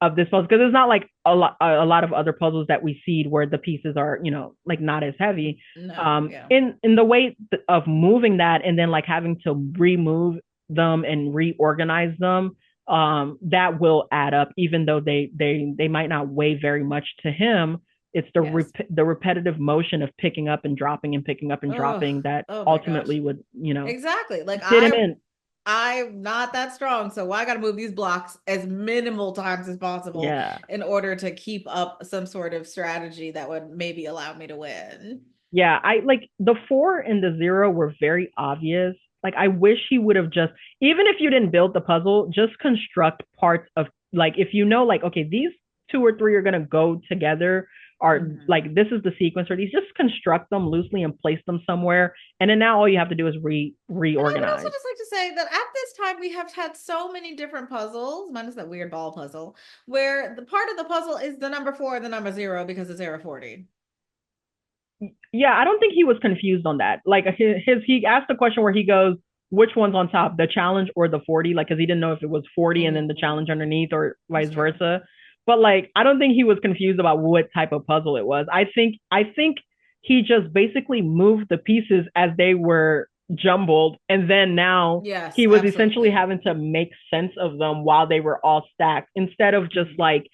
of this puzzle, because it's not like a lot of other puzzles that we see where the pieces are, like not as heavy. No. Yeah. In the way of moving that and then like having to remove them and reorganize them, that will add up, even though they might not weigh very much to him. It's Yes. the repetitive motion of picking up and dropping and picking up and Oh, dropping that oh my gosh. ultimately would, Exactly. Like did him in. I'm not that strong, so I got to move these blocks as minimal times as possible Yeah. in order to keep up some sort of strategy that would maybe allow me to win. Yeah, I like the 4 and the 0 were very obvious. Like I wish he would have just, even if you didn't build the puzzle, just construct parts of, like if you know like okay, these 2 or 3 are gonna go together, or Mhm. like this is the sequence, or these, just construct them loosely and place them somewhere, and then now all you have to do is And I would also reorganize. just like to say that at this time we have had so many different puzzles, minus that weird ball puzzle, where the part of the puzzle is the number 4 and the number 0 because it's error 40. Yeah, I don't think he was confused on that. Like he asked a question where he goes, which one's on top, the challenge or the 40? Like, because he didn't know if it was 40 and then the challenge Ooh, underneath or that's vice true. versa. But like, I don't think he was confused about what type of puzzle it was. I think he just basically moved the pieces as they were jumbled, and then now Yes, he was essentially absolutely. having to make sense of them while they were all stacked, instead of just Mhm.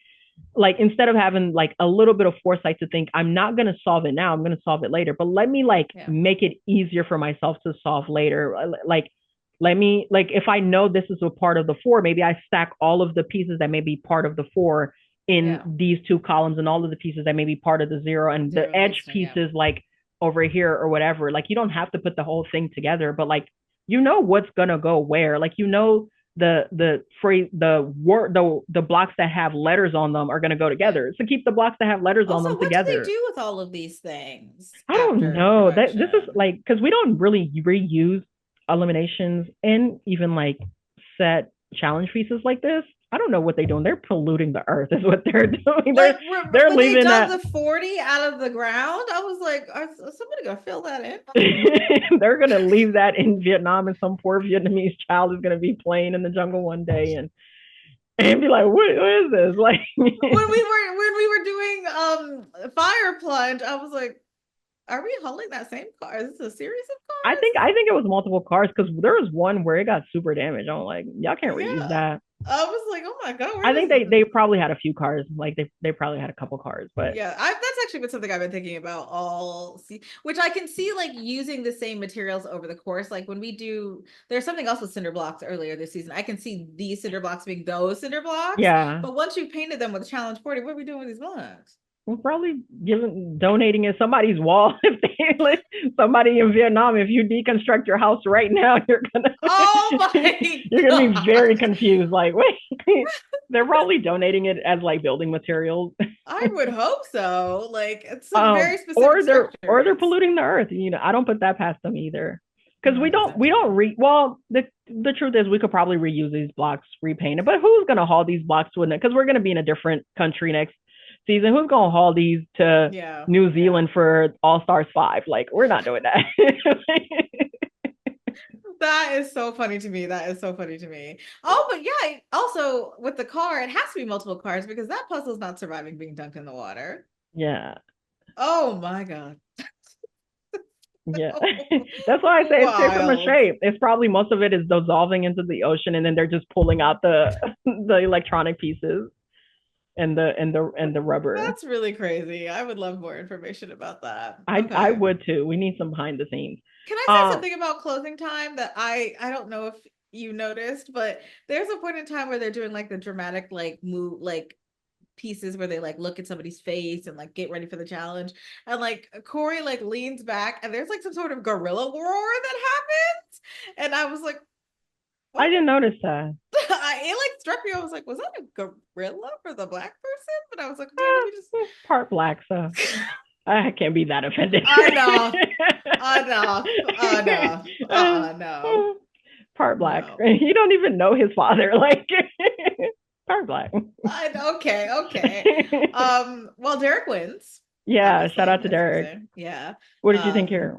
like instead of having like a little bit of foresight to think I'm not going to solve it now, I'm going to solve it later, but let me like Yeah. make it easier for myself to solve later. Like let me, like if I know this is a part of the 4, maybe I stack all of the pieces that may be part of the 4 in Yeah. these 2 columns, and all of the pieces that may be part of the 0, and the 0 in edge these two. Yeah. pieces like over here or whatever. Like you don't have to put the whole thing together, but like what's going to go where. Like the phrase, the blocks that have letters on them are going to go Yeah. together, so keep the blocks that have letters on Also, them what do they together. do with all of these things I don't after know that this is production? like, because we don't really reuse eliminations and even like set challenge pieces like this. I don't know what they're doing. They're polluting the earth is what they're doing. Like They're when they leaving dug that. the 40 out of the ground, I was like, is somebody gonna fill that in? They're gonna leave that in Vietnam, and some poor Vietnamese child is gonna be playing in the jungle one day and be like, what is this? Like, When we were doing fire plunge, I was like, are we hauling that same car? Is this a series of I think it was multiple cars, because there was one where it got super damaged. I'm like, y'all can't cars? reuse Yeah. that. I was like, oh my God, I where think is they this? probably had a few cars. Like they probably had a couple cars, but Yeah, that's actually been something I've been thinking about all see, which I can see like using the same materials over the course. Like when we do, there's something else with cinder blocks earlier this season. I can see these cinder blocks being those cinder blocks, yeah, but once you painted them with Challenge 40, what are we doing with these blocks? we're probably donating it somebody's wall. If they like, somebody in Vietnam, if you deconstruct your house right now, you're gonna Oh my you're gonna be very God. confused. Like, wait, they're probably donating it as like building materials. I would hope so. Like it's some very specific Or they're structures. polluting the earth. I don't put that past them either. Because we That is don't we absolutely. don't re well the truth is we could probably reuse these blocks, repaint it. But who's gonna haul these blocks to it? Because we're gonna be in a different country next season. Who's gonna haul these to Yeah, New yeah. Zealand for All Stars 5? Like, we're not doing that. That is so funny to me. That is so funny to me. Oh, but yeah, also with the car, it has to be multiple cars because that puzzle's not surviving being dunked in the water. Yeah. Oh my God. Yeah. That's why I say it's paper Wild. mache. It's probably most of it is dissolving into the ocean and then they're just pulling out the the electronic pieces and the rubber. That's really crazy. I would love more information about that. I Okay. would too. We need some behind the scenes. Can I say Um something about closing time that I don't know if you noticed, but there's a point in time where they're doing like the dramatic like move like pieces where they like look at somebody's face and like get ready for the challenge. And like Corey like leans back and there's like some sort of gorilla roar that happens. And I was like, I what? didn't notice that. It like struck me. I was like, was that a gorilla for the black person? But I was like, okay, let me just Part black, so I can't be that offended. enough. Enough. Enough. No. Part black. No. You don't even know his father. Like part black. Okay, okay. Well, Derek wins, Yeah, shout obviously, out to as you Derek. say. Yeah. What did you think Um, here?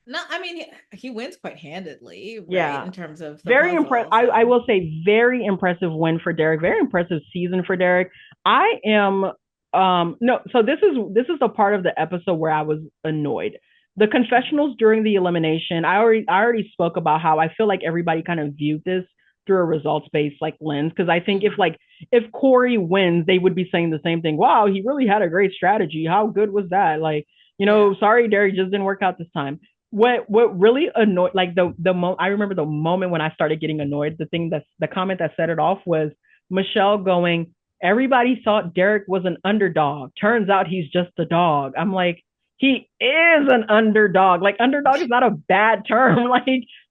no, I mean he wins quite handedly, right? Yeah. In terms of the Very impressed. puzzle. I So will say very impressive win for Derek. Very impressive season for Derek. I am no, so this is a part of the episode where I was annoyed. The confessionals during the elimination, I already spoke about how I feel like everybody kind of viewed this through a results based like lens. Because I think if Corey wins, they would be saying the same thing. Wow, he really had a great strategy. How good was that? Like, yeah. sorry, Derek just didn't work out this time. What really annoyed, like I remember the moment when I started getting annoyed. The comment that set it off was Michelle going, everybody thought Derek was an underdog. Turns out he's just a dog. I'm like, he is an underdog. Like, underdog is not a bad term. Like,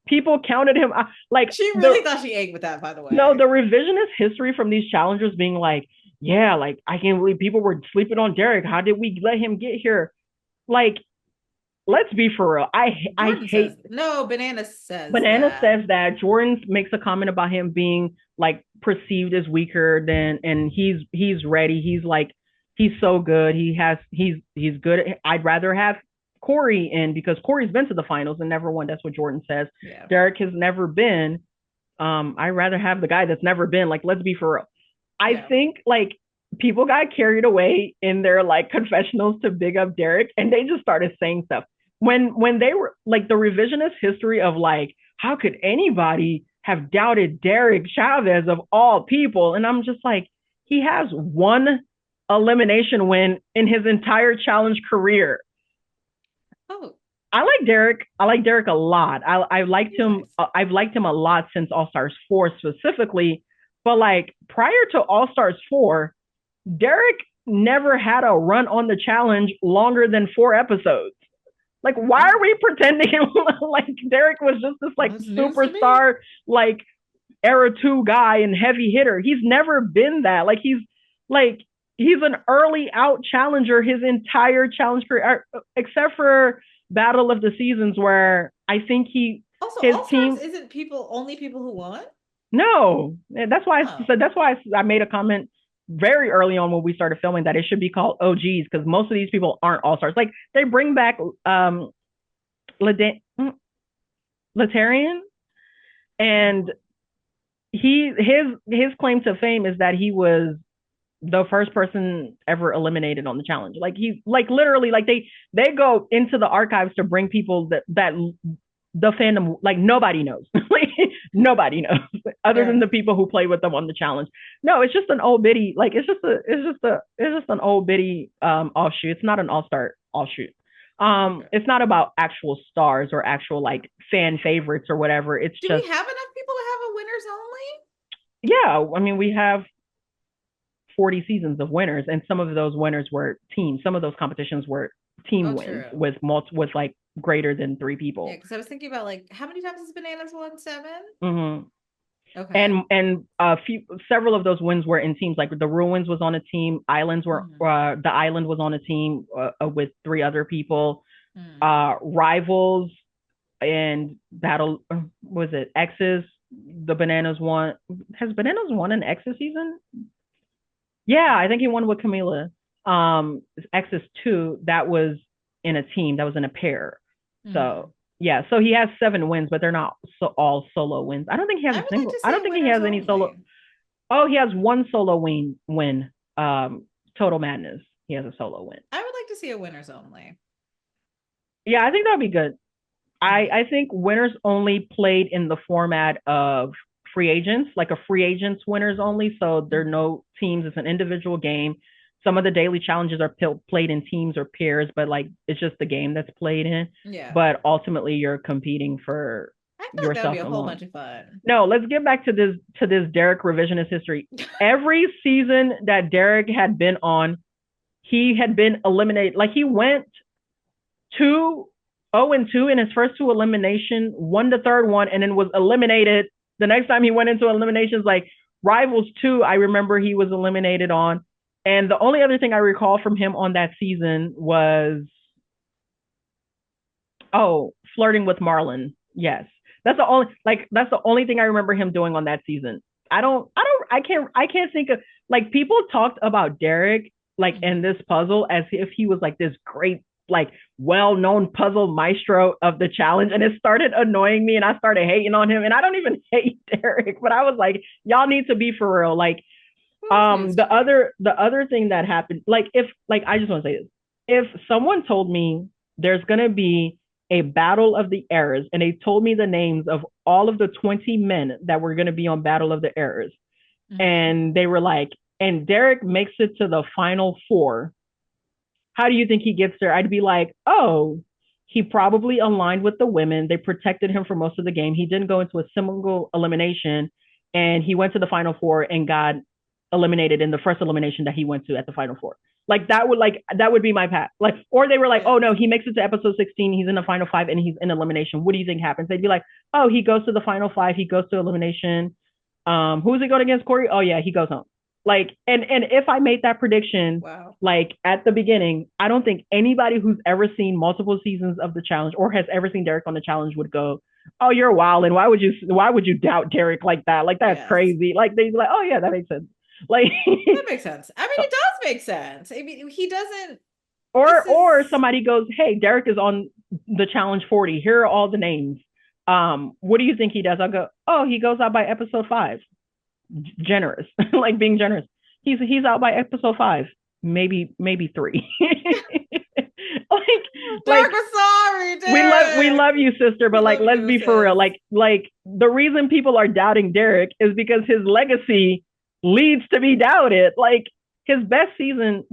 people counted him. Like, She really thought she ate with that, by the no, the way. revisionist history from these challengers being like, yeah, like, I can't believe people were sleeping on Derek. How did we let him get here? Like, let's be for real. I Jordan says hate. no, Banana says Banana that. says that Jordan makes a comment about him being like perceived as weaker than, and he's ready. He's like, he's so good. He's good. I'd rather have Corey in because Corey's been to the finals and never won. That's what Jordan says. Yeah. Derek has never been. I'd rather have the guy that's never been. Like, let's be for real. I Yeah. think like people got carried away in their like confessionals to big up Derek and they just started saying stuff. When they were like the revisionist history of like, how could anybody have doubted Derek Chavez of all people? And I'm just like, he has one elimination win in his entire challenge career. Oh, I like Derek. I like Derek a lot. I liked he's him. nice. I've liked him a lot since All Stars 4 specifically. But like prior to All Stars 4, Derek never had a run on the challenge longer than 4 episodes. Like, why Yeah. are we pretending like Derek was just this like That's news to me. superstar, like era 2 guy and heavy hitter? He's never been that. Like he's an early out challenger his entire challenge career, except for Battle of the Seasons, where I think Also, his All Stars team. isn't people only people who won. No, that's why I Oh, said that's why I made a comment very early on when we started filming that it should be called OGs because most of these people aren't all stars. Like they bring back Latarian, and his claim to fame is that he was the first person ever eliminated on the challenge. Like he like literally like they go into the archives to bring people that the fandom like nobody knows. Like nobody knows other than fair. the people who play with them on the challenge. No, it's just an old bitty like it's just an old bitty offshoot. It's not an all-star offshoot. Okay. It's not about actual stars or actual like fan favorites or whatever. It's Do just we have enough people to have a winners only? yeah, I mean we have 40 seasons of winners and some of those winners were teams. Some of those competitions were team Oh, wins true. with like greater than 3 Yeah, people. because I was thinking about like how many times has Bananas won? 7? Mhm. Okay. And several of those wins were in teams. Like the Ruins was on a team. Mhm. The Island was on a team with 3 other people. Mm. Rivals and Battle was it X's? The Bananas won. Has Bananas won an X's season? Yeah, I think he won with Camila. X's 2 that was in a team. That was in a pair. Mhm. So Yeah, so he has 7 wins, but they're not all solo wins. I don't think he has I a would like single. to I see don't a think he winners has any solo. only. Oh, he has one solo win. Total Madness. He has a solo win. I would like to see a winners only. Yeah, I think that'd be good. I Mhm. I think winners only played in the format of free agents, like a free agents winners only. So there are Mhm. no teams. It's an individual game. Some of the daily challenges are played in teams or pairs, but like it's just the game that's played in. Yeah. But ultimately, you're competing for I feel like that would be yourself a whole alone. bunch of fun. No, let's get back to this Derek revisionist history. Every season that Derek had been on, he had been eliminated. Like he went 2-0-2 in his first two elimination, won the third one, and then was eliminated. The next time he went into eliminations, like Rivals 2, I remember he was eliminated on. And the only other thing I recall from him on that season was, oh, flirting with Marlon. Yes. That's the only thing I remember him doing on that season. I can't think of, like, people talked about Derek like in Mhm. this puzzle as if he was like this great, like, well-known puzzle maestro of the challenge, and it started annoying me and I started hating on him. And I don't even hate Derek, but I was like, y'all need to be for real. Like, Well, this needs to be. the other thing that happened, like, if, like, I just want to say this, if someone told me there's going to be a battle of the eras and they told me the names of all of the 20 men that were going to be on battle of the eras, Mhm. and they were like, and Derek makes it to the final four, how do you think he gets there? I'd be like, oh, he probably aligned with the women. They protected him for most of the game. He didn't go into a single elimination, and he went to the final four and got eliminated in the first elimination that he went to at the final four. Like that would be my path. Like, or they were like, oh Yes. no, he makes it to episode 16, he's in the final five and he's in elimination. What do you think happens? They'd be like, oh, he goes to the final five, he goes to elimination. Who's he going against? Corey? Oh yeah, he goes home. Like, and if I made that prediction Wow. like at the beginning, I don't think anybody who's ever seen multiple seasons of the challenge or has ever seen Derek on the challenge would go, "Oh, you're wild." And why would you doubt Derek like that? Like that's Yes. crazy. Like they'd be like, "Oh yeah, that makes sense." Like That makes sense. I mean, it does make sense. I mean, he doesn't. This or is. somebody goes, "Hey, Derek is on the challenge 40. Here are all the names. What do you think he does?" I'll go, "Oh, he goes out by episode 5." Generous, like being generous. He's out by episode 5, maybe 3. like like Dark, sorry, we Derek. love you, sister, We but like love let's you, be for real. sis. Like the reason people are doubting Derek is because his legacy leads to be doubted. Like his best season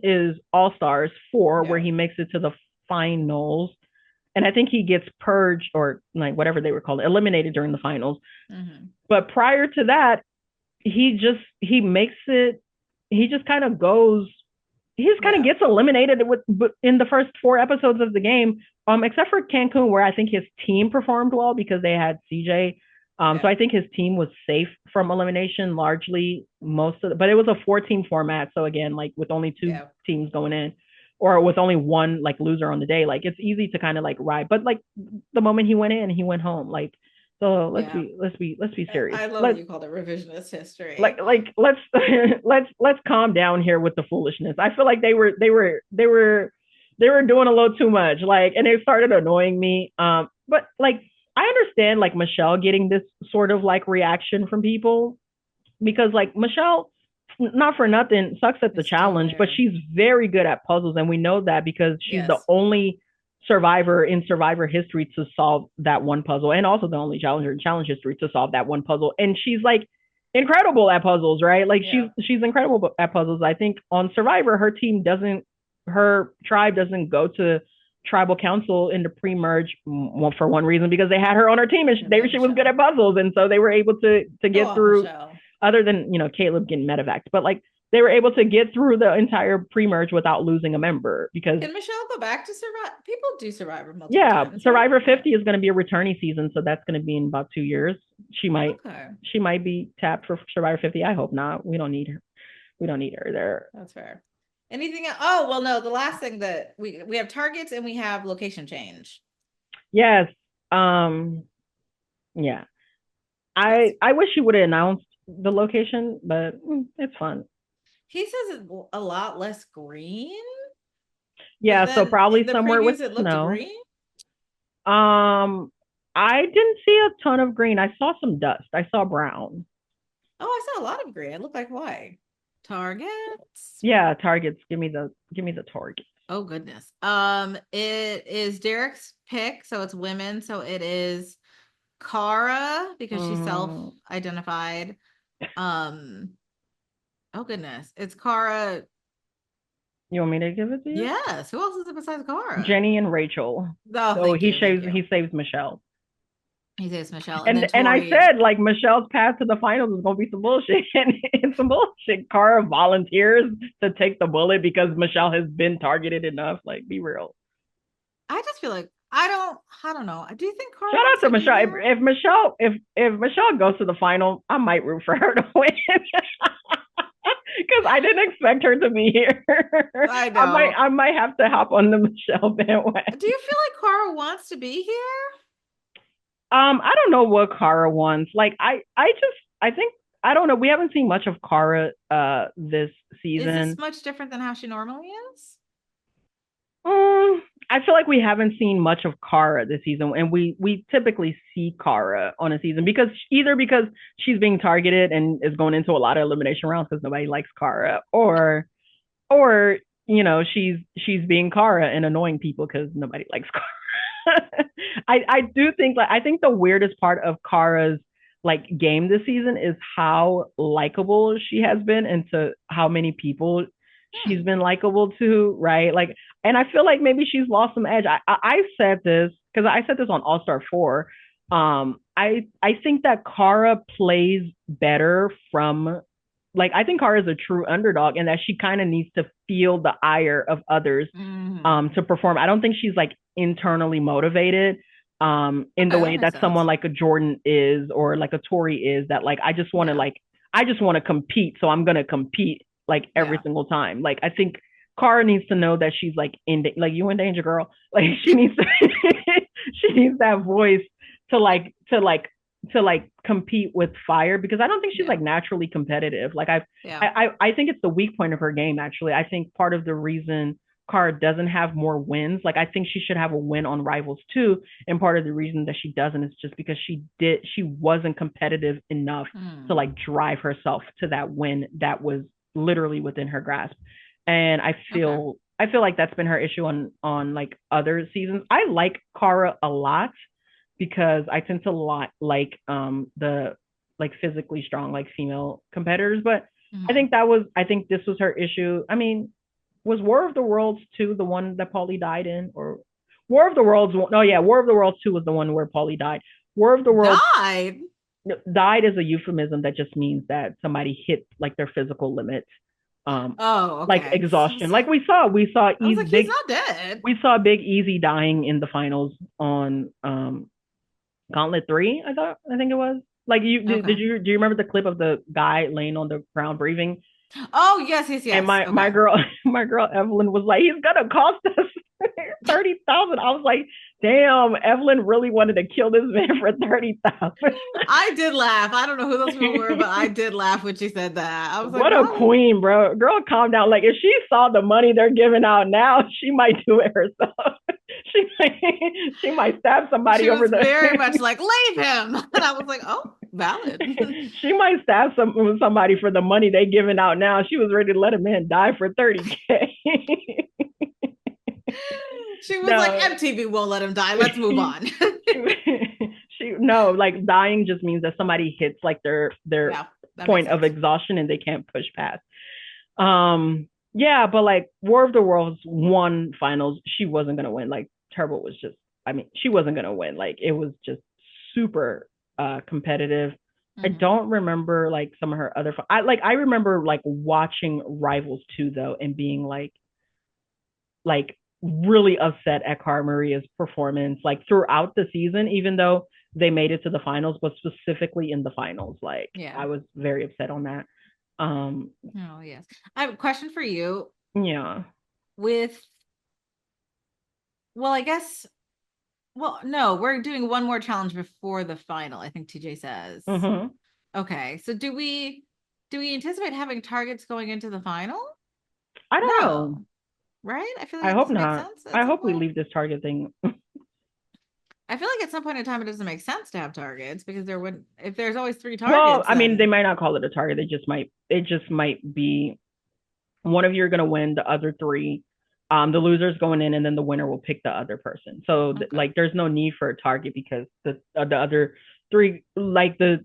is All Stars 4, where Yeah. he makes it to the finals. And I think he gets purged or like whatever they were called, eliminated during the finals. Hmm. But prior to that, he makes it. He just kind of goes. He just kind of Yeah. gets eliminated with in the first 4 episodes of the game. Except for Cancun, where I think his team performed well because they had CJ. So Yeah. I think his team was safe from elimination largely but it was a 4 team format. So again, like with only two Yeah. teams going in, or with only one like loser on the day, like it's easy to kind of like ride. But like the moment he went in, he went home. Like so, Yeah. let's be serious. I love that you called it revisionist history. Let's let's calm down here with the foolishness. I feel like they were doing a little too much. Like, and it started annoying me. But like I understand like Michelle getting this sort of like reaction from people because like Michelle, not for nothing, sucks at the It's still challenge, but there. she's very good at puzzles, and we know that because she's the Yes. only survivor in survivor history to solve that one puzzle, and also the only challenger in challenge history to solve that one puzzle. And she's like incredible at puzzles, right? Like Yeah. she's incredible at puzzles. I think on Survivor, her tribe doesn't go to tribal council in the pre-merge, for one reason, because they had her on her team and Because they have she was good at Michelle. puzzles, and so they were able to Go get off, through, Michelle. other than Caleb getting medevaced, but like they were able to get through the entire pre-merge without losing a member because Can Michelle go back to Survivor? People do Survivor multiple yeah, times, right? Survivor Yeah. 50 is going to be a returning season, so that's going to be in about 2 years. She might Okay. she might be tapped for Survivor 50. I hope not. We don't need her. We don't need her there. That's fair. Anything else? Oh, well, no, the last thing that we have targets and we have location change. Yes. Um. Yeah. That's I wish she would have announced the location, but it's fun. he says it's a lot less green, but Yeah. So then probably in the somewhere with previews it looked snow. green. Um, I didn't see a ton of green. I saw some dust. I saw brown. Oh, I saw a lot of green. It looked like white. Targets. Yeah, targets. Give me the target. Oh goodness. It is Derek's pick, so it's women. So it is Cara because she's Mm, self-identified. Um, oh goodness. It's Cara. you want me to give it to you? Yes. Who else is it besides Cara? Jenny and Rachel. Oh, So thank he you. Thank saves you. he saves Michelle. He says Michelle. And then And I Tori. said like Michelle's path to the finals is gonna be some bullshit and it's some bullshit. Cara volunteers to take the bullet because Michelle has been targeted enough. Like, be real. I just feel like I don't know. Do you think Cara Shout wants out to to be Michelle. If, here? if Michelle if Michelle goes to the final, I might root for her to win. Because I didn't expect her to be here. I I might know. I might have to hop on the Michelle Do bandwagon. you feel like Cara wants to be here? I don't know what Cara wants. Like I think I don't know. We haven't seen much of Cara this Is this season. much different than how she normally is? I feel like we haven't seen much of Cara this season, and we typically see Cara on a season because either because she's being targeted and is going into a lot of elimination rounds because nobody likes Cara, or she's being Cara and annoying people because nobody likes Cara. I do think like I think the weirdest part of Kara's like game this season is how likable she has been and to how many people she's Hmm. been likable to, right? Like, and I feel like maybe she's lost some edge. I said this because I said this on All Star 4. I think that Cara plays better from like I think Cara is a true underdog and that she kind of needs to feel the ire of others Mm-hmm. to perform. I don't think she's like internally motivated in the Okay, that way makes that someone sense. like a Jordan is or like a Tori is that like Yeah. I just want to compete, so I'm gonna compete like every Yeah. single time. Like I think Cara needs to know that she's like like you in danger, girl. Like she needs to she needs that voice to compete with fire because I don't think she's Yeah. like naturally competitive. Like Yeah. I think it's the weak point of her game actually. I think part of the reason Cara doesn't have more wins, like I think she should have a win on Rivals too, and part of the reason that she doesn't is just because she wasn't competitive enough to Hmm. like drive herself to that win that was literally within her grasp. And Okay. I feel like that's been her issue on like other seasons. I like Cara a lot because I tend to like the like physically strong like female competitors, but Hmm. I think this was her issue. I mean, was War of the Worlds 2 the one that Paulie died in, or War of the Worlds? No, yeah, War of the Worlds 2 was the one where Paulie died. War of the Worlds Died. died is a euphemism that just means that somebody hit like their physical limits, um, Oh, like okay. exhaustion. Like I was like, he's not dead. We saw Big Easy dying in the finals on Gauntlet 3. I think it was. Like Okay. do you remember the clip of the guy laying on the ground breathing? Oh, yes, yes, And yes. my Okay. girl my girl Evelyn was like, he's gonna cost us 30,000. I was like, damn, Evelyn really wanted to kill this man for 30,000. I did laugh. I don't know who those people were, but I did laugh when she said that. I was like, What a wow. queen, bro. Girl, calm down. Like if she saw the money they're giving out now, she might do it herself. she might, she might stab She somebody over was the very much like, leave him. And I was like, oh, valid. she might stab somebody for the money they giving out now. She was ready to let a man die for 30K. She was like, No. MTV won't let him die. Let's move on. She no, like dying just means that somebody hits like their Yeah, that makes point of sense. exhaustion and they can't push past. Yeah, but like War of the Worlds won finals, she wasn't gonna win. Like Turbo was just I mean, she wasn't gonna win. Like it was just super competitive. I Hmm. don't remember like some of her other I remember like watching Rivals 2 though and being like really upset at Cara Maria's performance like throughout the season, even though they made it to the finals, but specifically in the finals. Like Yeah. I was very upset on that. Um, Oh, yes. I have a question for you. yeah. With, well, I guess, well, no, we're doing one more challenge before the final, I think TJ says. Mm-hmm. Okay. So do we anticipate having targets going into the final? I don't know. No, right? I feel like I it hope doesn't make not. sense at I some hope we point. leave this Target thing. I feel like at some point in time it doesn't make sense to have targets because there wouldn't if there's always three Well, targets, I mean, they then might not call it a target. It just might be one of you are going to win, the other three, the loser's going in, and then the winner will pick the other person. So okay. like, there's no need for a target because the other three, like the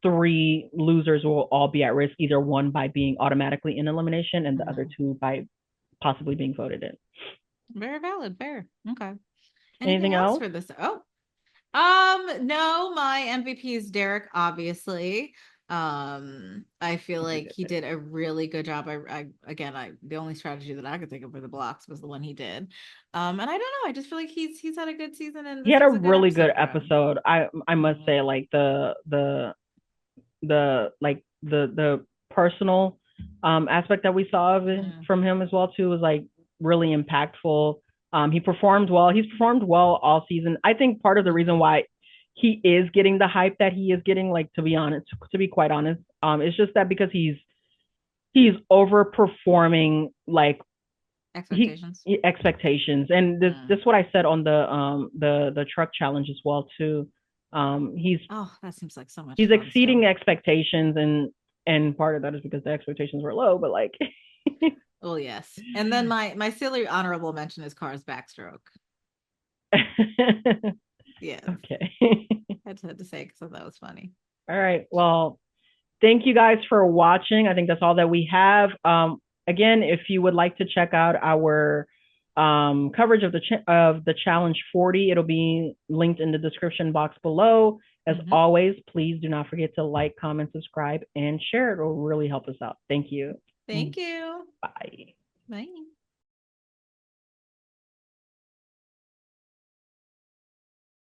three losers will all be at risk, either one by being automatically in elimination, and the other Mhm. two by possibly being voted in. Very valid, fair. Okay. Anything Anything else else? for this? Oh, no, my MVP is Derek, obviously. I feel He like did he it. did a really good job. I the only strategy that I could think of for the blocks was the one he did. And I don't know, I just feel like he's had a good season and He this had a was a good really good episode for him. episode. I must Mhm. say, like the personal aspect that we saw of it Mhm. from him as well too was like really impactful. He performed well. He's performed well all season. I think part of the reason Mhm. why he is getting the hype that he is getting, like, to be honest, to be quite honest, it's just that because he's overperforming, like, he Expectations. expectations, and this Mm. is what I said on the truck challenge as well too. Um, he's Oh, that seems like so much he's fun still. exceeding expectations, and part of that is because the expectations were low, but like Oh yes. And then my silly honorable mention is Cara's backstroke. Yes. okay. Had to say because that was funny. All right, well, thank you guys for watching. I think that's all that we have. Again, if you would like to check out our coverage of the challenge 40, it'll be linked in the description box below. As Mhm. always, please do not forget to like, comment, subscribe, and share. It will really help us out. Thank you. Thank you. Bye. Bye.